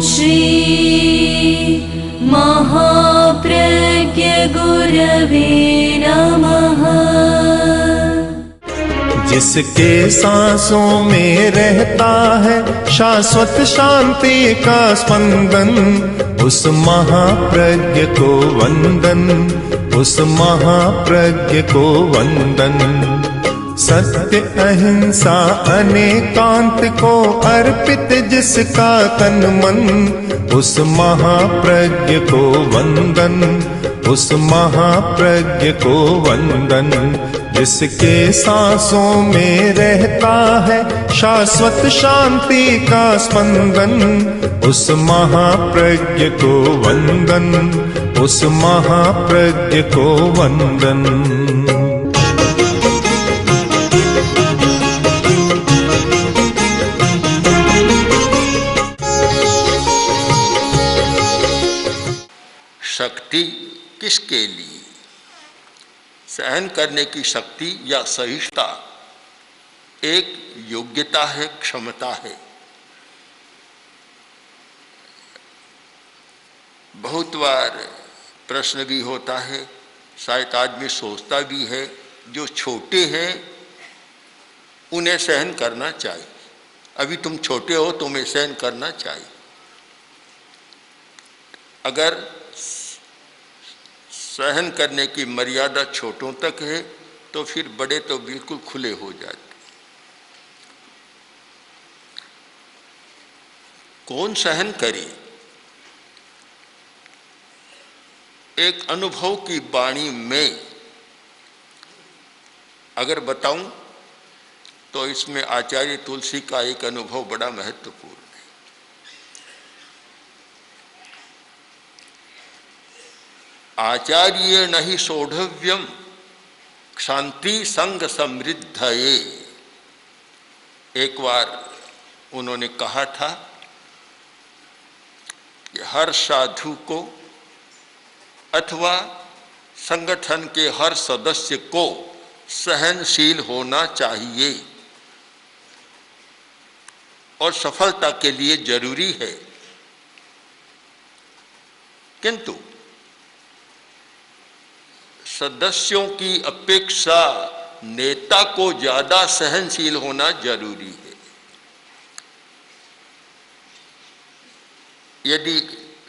श्री महाप्रज्ञ गुरवे नमः। जिसके सांसों में रहता है शाश्वत शांति का स्पंदन, उस महाप्रज्ञ को वंदन, उस महाप्रज्ञ को वंदन। सत्य अहिंसा अनेकांत को अर्पित जिसका तन मन, उस महाप्रज्ञ को वंदन, उस महाप्रज्ञ को वंदन। जिसके सांसों में रहता है शाश्वत शांति का स्पंदन, उस महाप्रज्ञ को वंदन, उस महाप्रज्ञ को वंदन। शक्ति किसके लिए? सहन करने की शक्ति या सहिष्णुता एक योग्यता है, क्षमता है। बहुत बार प्रश्न भी होता है, शायद आदमी सोचता भी है, जो छोटे हैं उन्हें सहन करना चाहिए। अभी तुम छोटे हो, तुम्हें सहन करना चाहिए। अगर सहन करने की मर्यादा छोटों तक है तो फिर बड़े तो बिल्कुल खुले हो जाते। कौन सहन करे? एक अनुभव की वाणी में अगर बताऊं तो इसमें आचार्य तुलसी का एक अनुभव बड़ा महत्वपूर्ण है। आचार्य नहीं सोढ़व्यम क्षांति संग समृद्धये। एक बार उन्होंने कहा था कि हर साधु को अथवा संगठन के हर सदस्य को सहनशील होना चाहिए और सफलता के लिए जरूरी है। किंतु सदस्यों की अपेक्षा नेता को ज्यादा सहनशील होना जरूरी है। यदि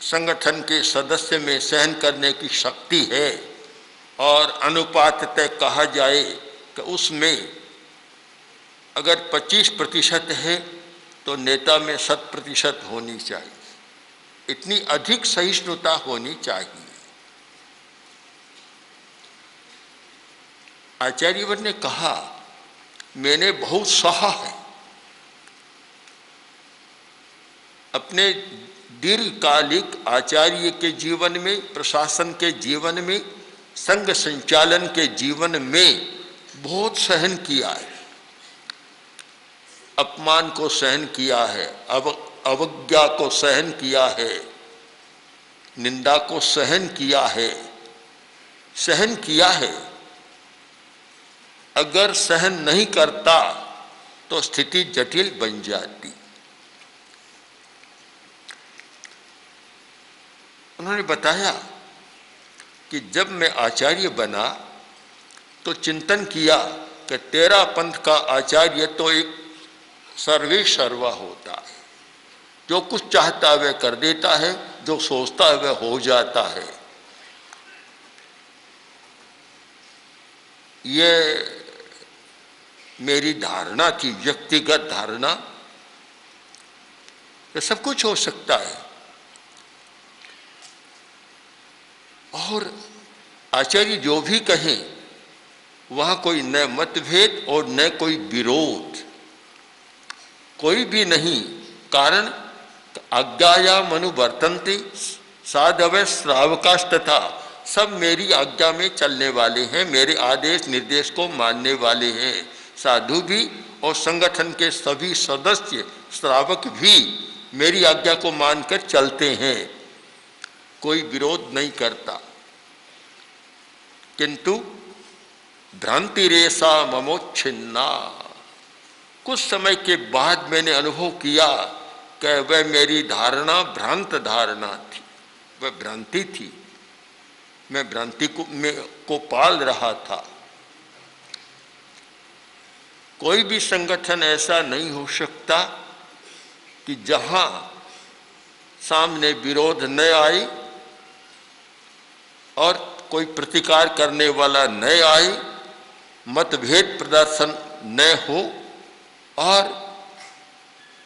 संगठन के सदस्य में सहन करने की शक्ति है और अनुपात तय कहा जाए कि उसमें अगर 25% है तो नेता में 100% होनी चाहिए। इतनी अधिक सहिष्णुता होनी चाहिए। आचार्यवर ने कहा, मैंने बहुत सहा है। अपने दीर्घकालिक आचार्य के जीवन में, प्रशासन के जीवन में, संघ संचालन के जीवन में बहुत सहन किया है। अपमान को सहन किया है, अवज्ञा को सहन किया है, निंदा को सहन किया है, सहन किया है। अगर सहन नहीं करता तो स्थिति जटिल बन जाती। उन्होंने बताया कि जब मैं आचार्य बना तो चिंतन किया कि तेरा पंथ का आचार्य तो एक सर्वे सर्वा होता है, जो कुछ चाहता है वह कर देता है, जो सोचता है वह हो जाता है। ये मेरी धारणा थी, व्यक्तिगत धारणा, कि सब कुछ हो सकता है। और आचार्य जो भी कहें वहां कोई न मतभेद और न कोई विरोध, कोई भी नहीं। कारण आज्ञायाम अनुवर्तन्ते साधवः श्रावकास्तथा, सब मेरी आज्ञा में चलने वाले हैं, मेरे आदेश निर्देश को मानने वाले हैं। साधु भी और संगठन के सभी सदस्य श्रावक भी मेरी आज्ञा को मानकर चलते हैं, कोई विरोध नहीं करता। किंतु भ्रांति रेशा ममोच्छिन्ना, कुछ समय के बाद मैंने अनुभव किया कि वह मेरी धारणा भ्रांत धारणा थी, वह भ्रांति थी, मैं भ्रांति को पाल रहा था। कोई भी संगठन ऐसा नहीं हो सकता कि जहां सामने विरोध न आए और कोई प्रतिकार करने वाला न आए, मतभेद प्रदर्शन न हो और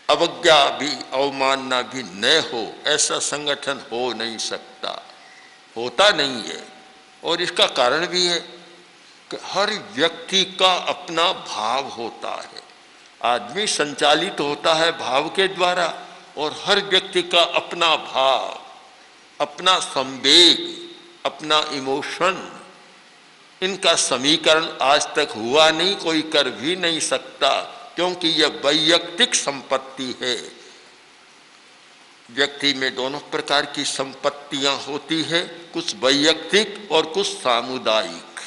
अवज्ञा भी, अवमानना भी न हो। ऐसा संगठन हो नहीं सकता, होता नहीं है। और इसका कारण भी है कि हर व्यक्ति का अपना भाव होता है। आदमी संचालित होता है भाव के द्वारा, और हर व्यक्ति का अपना भाव, अपना संवेग, अपना इमोशन, इनका समीकरण आज तक हुआ नहीं, कोई कर भी नहीं सकता, क्योंकि यह वैयक्तिक संपत्ति है। व्यक्ति में दोनों प्रकार की संपत्तियां होती है, कुछ वैयक्तिक और कुछ सामुदायिक।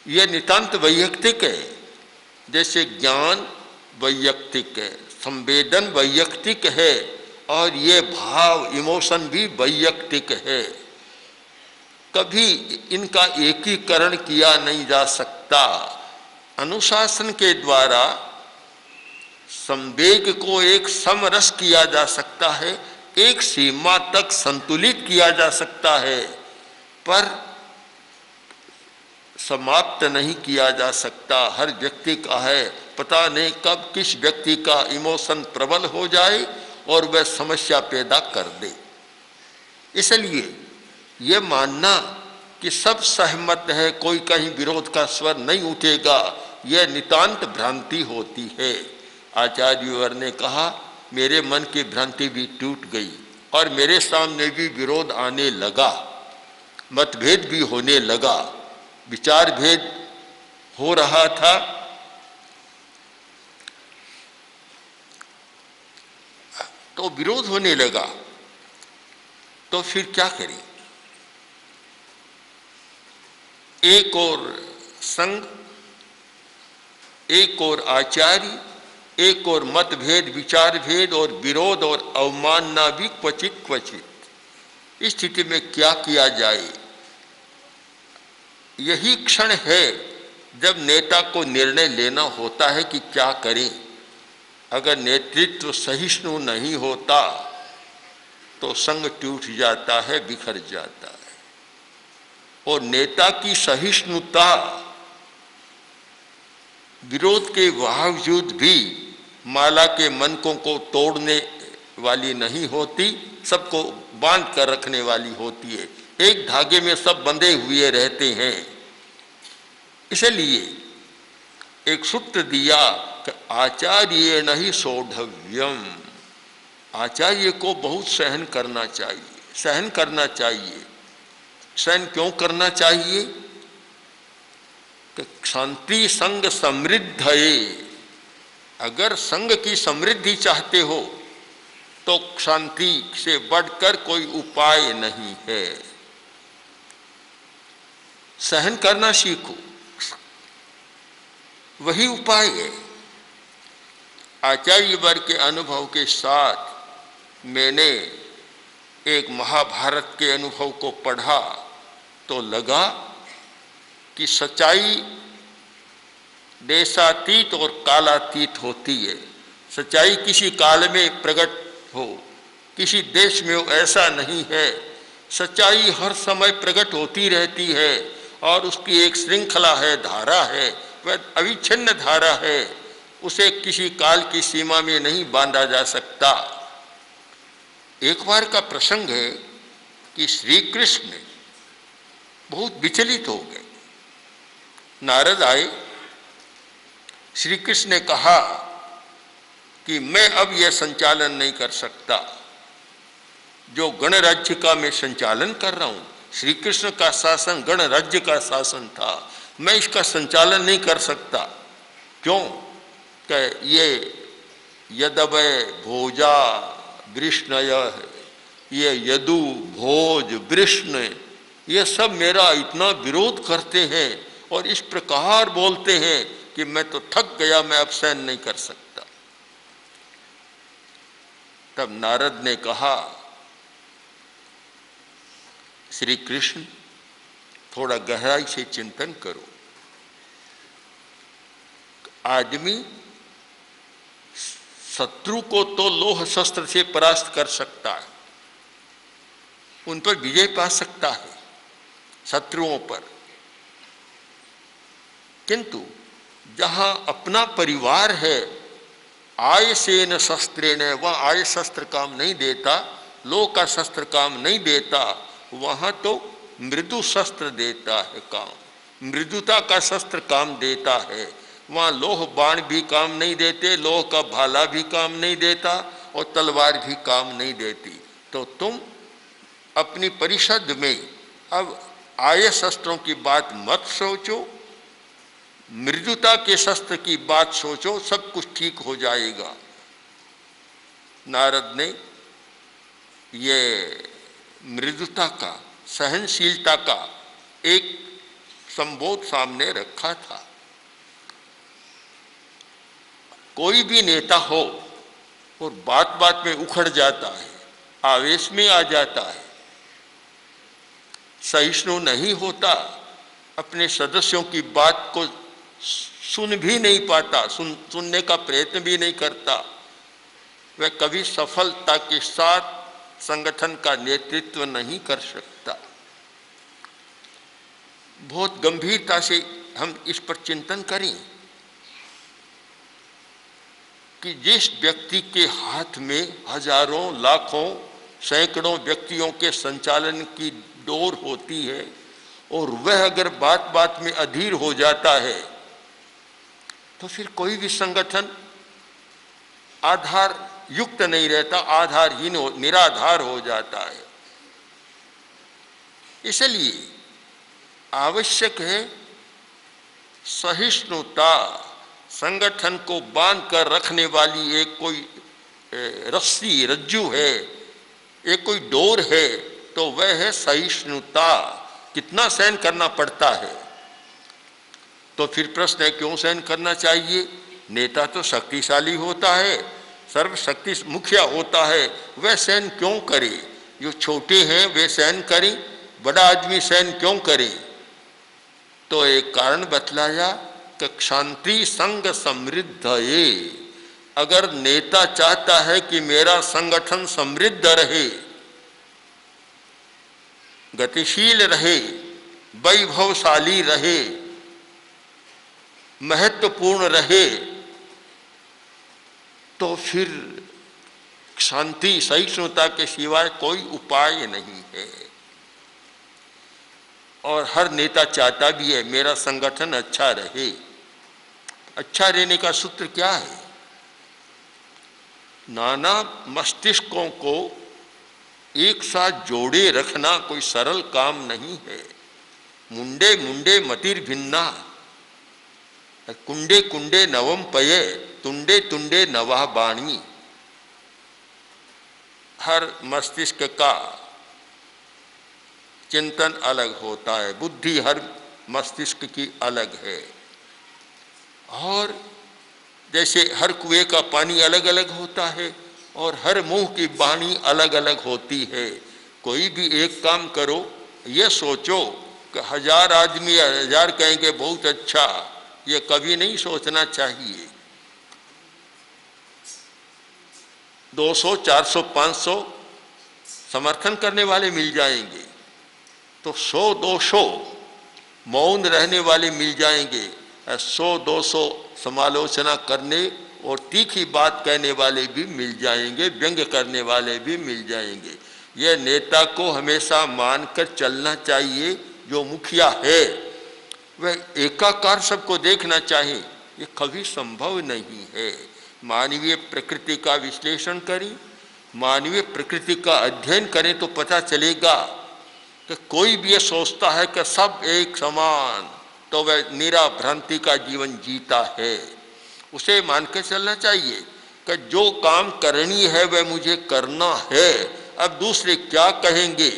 यह नितांत वैयक्तिक है। जैसे ज्ञान वैयक्तिक है, संवेदन वैयक्तिक है, और ये भाव, इमोशन भी वैयक्तिक है। कभी इनका एकीकरण किया नहीं जा सकता। अनुशासन के द्वारा संवेग को एक समरस किया जा सकता है, एक सीमा तक संतुलित किया जा सकता है, पर समाप्त नहीं किया जा सकता। हर व्यक्ति का है, पता नहीं कब किस व्यक्ति का इमोशन प्रबल हो जाए और वह समस्या पैदा कर दे। इसलिए ये मानना कि सब सहमत है, कोई कहीं विरोध का स्वर नहीं उठेगा, यह नितांत भ्रांति होती है। आचार्यवर ने कहा, मेरे मन की भ्रांति भी टूट गई और मेरे सामने भी विरोध आने लगा, मतभेद भी होने लगा, विचार भेद हो रहा था। तो विरोध होने लगा, तो फिर क्या करें? एक और संघ, एक और आचार्य, एक और मतभेद, विचार भेद और विरोध और अवमानना भी क्वचित क्वचित। इस स्थिति में क्या किया जाए? यही क्षण है जब नेता को निर्णय लेना होता है कि क्या करें। अगर नेतृत्व सहिष्णु नहीं होता तो संघ टूट जाता है, बिखर जाता है। और नेता की सहिष्णुता विरोध के बावजूद भी माला के मनकों को तोड़ने वाली नहीं होती, सबको बांध कर रखने वाली होती है। एक धागे में सब बंधे हुए रहते हैं। इसलिए एक सूत्र दिया कि आचार्य नहीं सोढ़व्यम, आचार्य को बहुत सहन करना चाहिए, सहन करना चाहिए। सहन क्यों करना चाहिए? कि शांति संग समृद्ध है। अगर संघ की समृद्धि चाहते हो तो शांति से बढ़कर कोई उपाय नहीं है। सहन करना सीखो, वही उपाय है। आचार्य वर्ग के अनुभव के साथ मैंने एक महाभारत के अनुभव को पढ़ा तो लगा कि सच्चाई देशातीत और कालातीत होती है। सच्चाई किसी काल में प्रकट हो, किसी देश में ऐसा नहीं है। सच्चाई हर समय प्रकट होती रहती है और उसकी एक श्रृंखला है, धारा है, वह अविच्छिन्न धारा है। उसे किसी काल की सीमा में नहीं बांधा जा सकता। एक बार का प्रसंग है कि श्री कृष्ण बहुत विचलित हो गए। नारद आए, श्री कृष्ण ने कहा कि मैं अब यह संचालन नहीं कर सकता जो गणराज्य का मैं संचालन कर रहा हूं। श्री कृष्ण का शासन गणराज्य का शासन था, मैं इसका संचालन नहीं कर सकता। क्यों? कि ये यदवय भोजा वृष्णय, ये यदु भोज वृष्ण, ये सब मेरा इतना विरोध करते हैं और इस प्रकार बोलते हैं कि मैं तो थक गया, मैं अब सहन नहीं कर सकता। तब नारद ने कहा, श्री कृष्ण थोड़ा गहराई से चिंतन करो। आदमी शत्रु को तो लोह शस्त्र से परास्त कर सकता है, उन पर विजय पा सकता है शत्रुओं पर, किंतु जहां अपना परिवार है, आय से न शस्त्रेण, वह आय शस्त्र काम नहीं देता, लोह का शस्त्र काम नहीं देता, वहां तो मृदु शस्त्र देता है काम, मृदुता का शस्त्र काम देता है। वहाँ लोह बाण भी काम नहीं देते, लोह का भाला भी काम नहीं देता और तलवार भी काम नहीं देती। तो तुम अपनी परिषद में अब आय शस्त्रों की बात मत सोचो, मृदुता के शस्त्र की बात सोचो, सब कुछ ठीक हो जाएगा। नारद ने ये मृदुता का, सहनशीलता का एक संबोध सामने रखा था। कोई भी नेता हो और बात बात में उखड़ जाता है, आवेश में आ जाता है, सहिष्णु नहीं होता, अपने सदस्यों की बात को सुन भी नहीं पाता, सुनने का प्रयत्न भी नहीं करता, वह कभी सफलता के साथ संगठन का नेतृत्व नहीं कर सकता। बहुत गंभीरता से हम इस पर चिंतन करें कि जिस व्यक्ति के हाथ में हजारों, लाखों, सैकड़ों व्यक्तियों के संचालन की डोर होती है और वह अगर बात बात में अधीर हो जाता है, तो फिर कोई भी संगठन आधार युक्त नहीं रहता, आधारहीन निराधार हो जाता है। इसलिए आवश्यक है सहिष्णुता। संगठन को बांध कर रखने वाली एक कोई रस्सी, रज्जू है, एक कोई डोर है, तो वह है सहिष्णुता। कितना सहन करना पड़ता है। तो फिर प्रश्न है, क्यों सहन करना चाहिए? नेता तो शक्तिशाली होता है, सर्वशक्ति मुखिया होता है, वह सहन क्यों करे? जो छोटे हैं वे सहन करें, बड़ा आदमी सहन क्यों करे? तो एक कारण बतलाया कि क्षांति संग समृद्ध ये। अगर नेता चाहता है कि मेरा संगठन समृद्ध रहे, गतिशील रहे, वैभवशाली रहे, महत्वपूर्ण रहे, तो फिर शांति सहिष्णुता के सिवाय कोई उपाय नहीं है। और हर नेता चाहता भी है मेरा संगठन अच्छा रहे। अच्छा रहने का सूत्र क्या है? नाना मस्तिष्कों को एक साथ जोड़े रखना कोई सरल काम नहीं है। मुंडे मुंडे मतिर भिन्ना, कुंडे कुंडे नवम पये, तुंडे तुंडे नवा बाणी। हर मस्तिष्क का चिंतन अलग होता है, बुद्धि हर मस्तिष्क की अलग है। और जैसे हर कुएं का पानी अलग अलग होता है और हर मुंह की वाणी अलग अलग होती है। कोई भी एक काम करो, ये सोचो कि 1000 आदमी 1000 कहेंगे बहुत अच्छा, ये कभी नहीं सोचना चाहिए। 200, 400, 500 समर्थन करने वाले मिल जाएंगे, तो 100, 200 मौन रहने वाले मिल जाएंगे, 100, 200 समालोचना करने और तीखी बात कहने वाले भी मिल जाएंगे, व्यंग्य करने वाले भी मिल जाएंगे। यह नेता को हमेशा मानकर चलना चाहिए। जो मुखिया है वह एकाकार सबको देखना चाहिए, ये कभी संभव नहीं है। मानवीय प्रकृति का विश्लेषण करें, मानवीय प्रकृति का अध्ययन करें तो पता चलेगा कि कोई भी ये सोचता है कि सब एक समान, तो वह निरा भ्रांति का जीवन जीता है। उसे मान के चलना चाहिए कि जो काम करनी है वह मुझे करना है, अब दूसरे क्या कहेंगे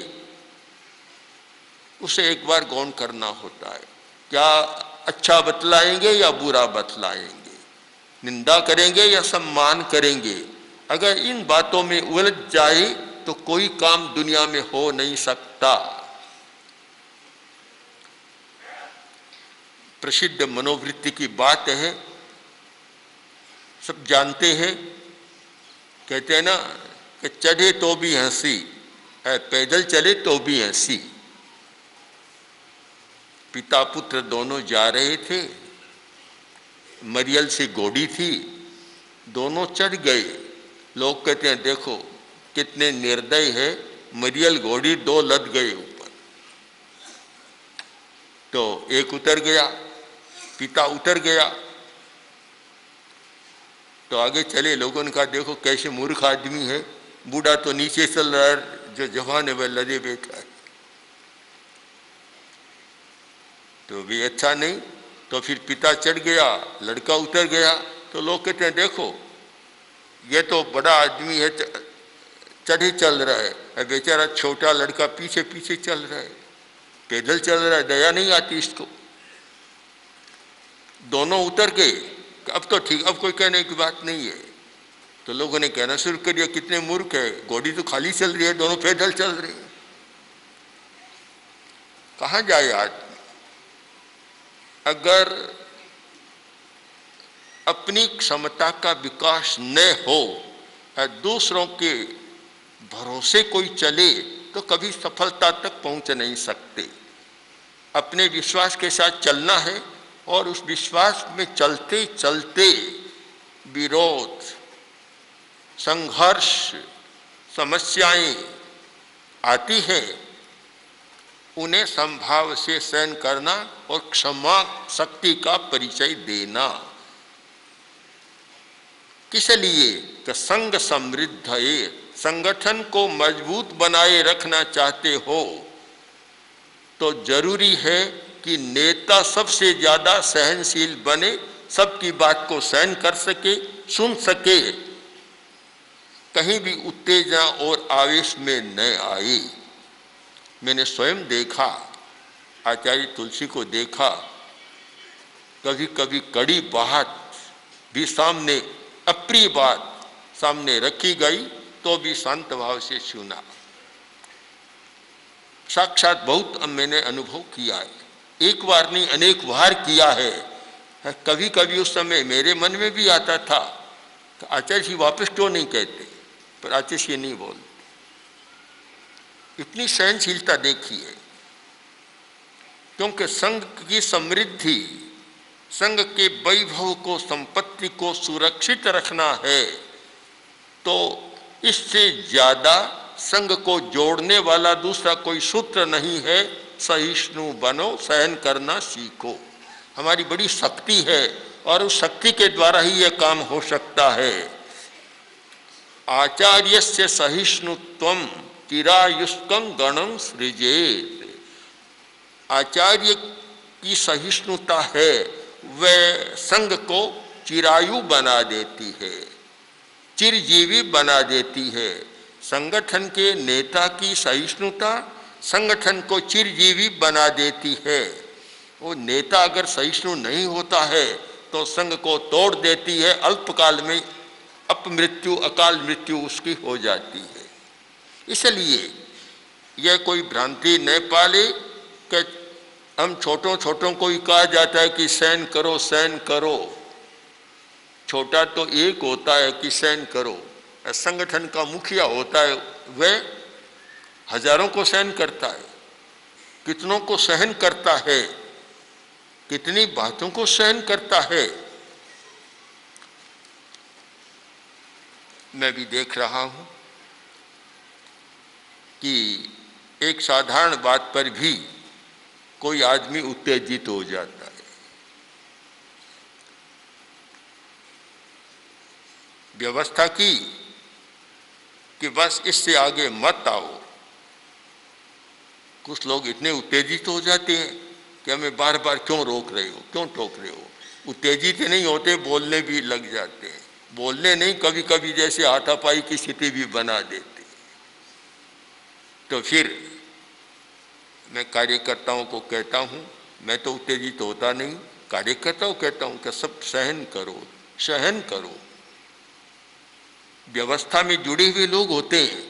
उसे एक बार गौण करना होता है। क्या अच्छा बतलाएंगे या बुरा बतलाएंगे, निंदा करेंगे या सम्मान करेंगे? अगर इन बातों में उलझ जाए तो कोई काम दुनिया में हो नहीं सकता। प्रसिद्ध मनोवृत्ति की बात है, सब जानते हैं। कहते हैं ना कि चढ़े तो भी हंसी, पैदल चले तो भी हंसी। पिता पुत्र दोनों जा रहे थे, मरियल से घोड़ी थी, दोनों चढ़ गए। लोग कहते हैं देखो कितने निर्दय है, मरियल घोड़ी दो लद गए ऊपर। तो एक उतर गया, पिता उतर गया, तो आगे चले। लोगों ने कहा देखो कैसे मूर्ख आदमी है, बूढ़ा तो नीचे चल रहा है, जो जवान है वह लदे बैठा है। तो भी अच्छा नहीं, तो फिर पिता चढ़ गया, लड़का उतर गया। तो लोग कहते हैं देखो ये तो बड़ा आदमी है, चढ़े चल रहा है, बेचारा छोटा लड़का पीछे पीछे चल रहा है, पैदल चल रहा है, दया नहीं आती इसको। दोनों उतर गए, अब तो ठीक, अब कोई कहने की बात नहीं है। तो लोगों ने कहना शुरू कर दिया कितने मूर्ख है, घोड़ी तो खाली चल रही है, दोनों पैदल चल रहे हैं, कहाँ जाए आदमी। अगर अपनी क्षमता का विकास न हो और दूसरों के भरोसे कोई चले तो कभी सफलता तक पहुंच नहीं सकते। अपने विश्वास के साथ चलना है और उस विश्वास में चलते चलते विरोध, संघर्ष, समस्याएं आती है, उन्हें संभाव से सहन करना और क्षमा शक्ति का परिचय देना। किस लिए? कि संघ समृद्ध है। संगठन को मजबूत बनाए रखना चाहते हो तो जरूरी है कि नेता सबसे ज्यादा सहनशील बने, सबकी बात को सहन कर सके, सुन सके, कहीं भी उत्तेजना और आवेश में न आए। मैंने स्वयं देखा, आचार्य तुलसी को देखा, कभी कभी कड़ी बात भी सामने, अप्रिय बात सामने रखी गई तो भी शांत भाव से सुना। साक्षात बहुत मैंने अनुभव किया है, एक बार नहीं अनेक बार किया है। कभी कभी उस समय मेरे मन में भी आता था तो आचार्य जी वापस क्यों नहीं कहते, पर आचार्य जी नहीं बोलते। इतनी सहनशीलता देखी है, क्योंकि संघ की समृद्धि, संघ के वैभव को, संपत्ति को सुरक्षित रखना है तो इससे ज्यादा संघ को जोड़ने वाला दूसरा कोई सूत्र नहीं है। सहिष्णु बनो, सहन करना सीखो। हमारी बड़ी शक्ति है और उस शक्ति के द्वारा ही यह काम हो सकता है। आचार्यस्य सहिष्णुत्वम चिरायुष्कं गणं सृजेत। आचार्य की सहिष्णुता है, वह संघ को चिरायु बना देती है, चिरजीवी बना देती है। संगठन के नेता की सहिष्णुता संगठन को चिरजीवी बना देती है। वो नेता अगर सहिष्णु नहीं होता है तो संघ को तोड़ देती है, अल्पकाल में अपमृत्यु, अकाल मृत्यु उसकी हो जाती है। इसलिए यह कोई भ्रांति न पाले कि हम छोटों छोटों को ही कहा जाता है कि सहन करो, सहन करो। छोटा तो एक होता है कि सहन करो, संगठन का मुखिया होता है, वह हजारों को सहन करता है, कितनों को सहन करता है, कितनी बातों को सहन करता है। मैं भी देख रहा हूं कि एक साधारण बात पर भी कोई आदमी उत्तेजित हो जाता है। व्यवस्था की कि बस इससे आगे मत आओ। कुछ लोग इतने उत्तेजित हो जाते हैं कि हमें बार बार क्यों रोक रहे हो, क्यों टोक रहे हो। उत्तेजित नहीं होते, बोलने भी लग जाते हैं। बोलने नहीं, कभी कभी जैसे हाथापाई की स्थिति भी बना देते। तो फिर मैं कार्यकर्ताओं को कहता हूँ, मैं तो उत्तेजित होता नहीं, कार्यकर्ताओं कहता हूँ कि सब सहन करो, सहन करो। व्यवस्था में जुड़े हुए लोग होते हैं,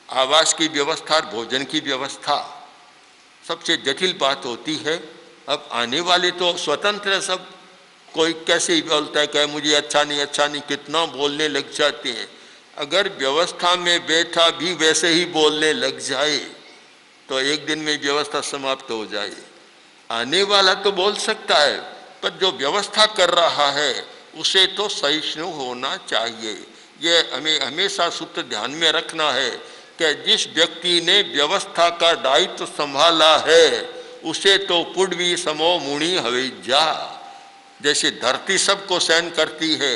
आवास की व्यवस्था और भोजन की व्यवस्था सबसे जटिल बात होती है। अब आने वाले तो स्वतंत्र है सब, कोई कैसे ही बोलता है कि मुझे अच्छा नहीं, कितना बोलने लग जाते हैं। अगर व्यवस्था में बैठा भी वैसे ही बोलने लग जाए तो एक दिन में व्यवस्था समाप्त हो जाए। आने वाला तो बोल सकता है, पर जो व्यवस्था कर रहा है उसे तो सहिष्णु होना चाहिए। ये हमें हमेशा सूत्र ध्यान में रखना है कि जिस व्यक्ति ने व्यवस्था का दायित्व संभाला है उसे तो पुण्वी समो मुनि हविज्जा। जैसे धरती सबको सहन करती है,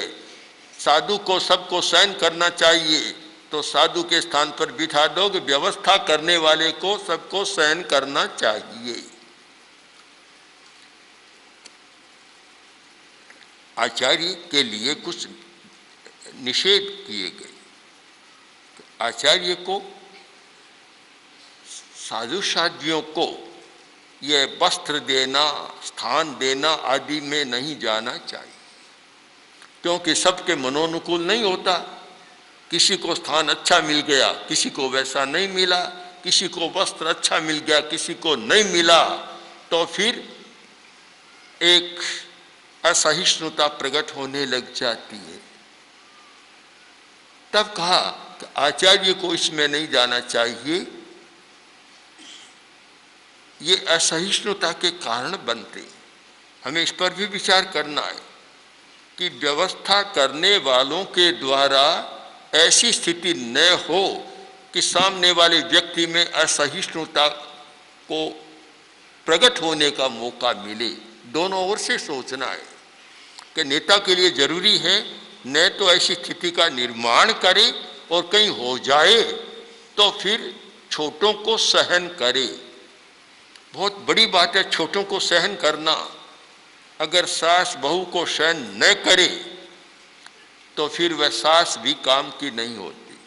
साधु को सबको सहन करना चाहिए, तो साधु के स्थान पर बिठा दो कि व्यवस्था करने वाले को सबको सहन करना चाहिए। आचार्य के लिए कुछ निषेध किए गए। आचार्य को, साधु साध्वियों को ये वस्त्र देना, स्थान देना आदि में नहीं जाना चाहिए, क्योंकि सबके मनोनुकूल नहीं होता। किसी को स्थान अच्छा मिल गया, किसी को वैसा नहीं मिला, किसी को वस्त्र अच्छा मिल गया, किसी को नहीं मिला, तो फिर एक असहिष्णुता प्रकट होने लग जाती है। तब कहा कि आचार्य को इसमें नहीं जाना चाहिए, ये असहिष्णुता के कारण बनते। हमें इस पर भी विचार करना है कि व्यवस्था करने वालों के द्वारा ऐसी स्थिति न हो कि सामने वाले व्यक्ति में असहिष्णुता को प्रकट होने का मौका मिले। दोनों ओर से सोचना है कि नेता के लिए जरूरी है न तो ऐसी स्थिति का निर्माण करे और कहीं हो जाए तो फिर छोटों को सहन करे। बहुत बड़ी बात है छोटों को सहन करना। अगर सास बहू को सहन न करे तो फिर वह सास भी काम की नहीं होती।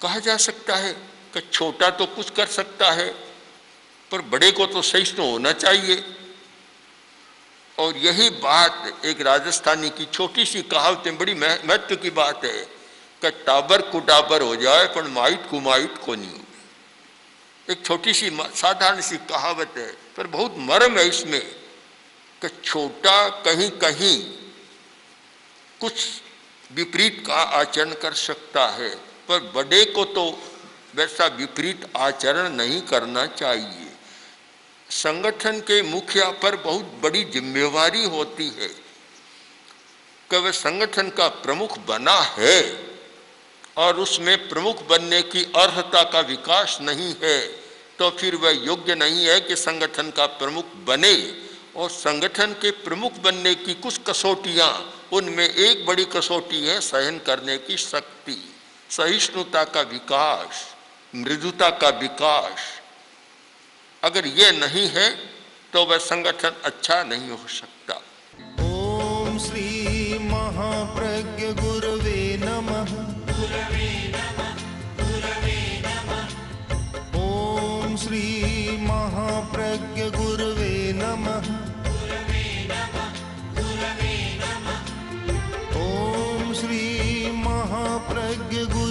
कहा जा सकता है कि छोटा तो कुछ कर सकता है, पर बड़े को तो सहिष्णु होना चाहिए। और यही बात एक राजस्थानी की छोटी सी कहावत है, बड़ी महत्व की बात है कि टाबर कुटाबर हो जाए पर माइट कुमाइट को नहीं हो। एक छोटी सी साधारण सी कहावत है, पर बहुत मर्म है इसमें कि छोटा कहीं कहीं कुछ विपरीत का आचरण कर सकता है, पर बड़े को तो वैसा विपरीत आचरण नहीं करना चाहिए। संगठन के मुखिया पर बहुत बड़ी जिम्मेवारी होती है कि वह संगठन का प्रमुख बना है और उसमें प्रमुख बनने की अर्हता का विकास नहीं है तो फिर वह योग्य नहीं है कि संगठन का प्रमुख बने। और संगठन के प्रमुख बनने की कुछ कसौटियां, उनमें एक बड़ी कसौटी है सहन करने की शक्ति, सहिष्णुता का विकास, मृदुता का विकास। अगर ये नहीं है तो वह संगठन अच्छा नहीं हो सकता। ओम श्री महाप्रज्ञ गुरवे नमः। ओम श्री महाप्रज्ञ गुरवे नमः। ओम श्री महाप्रज्ञ गुरवे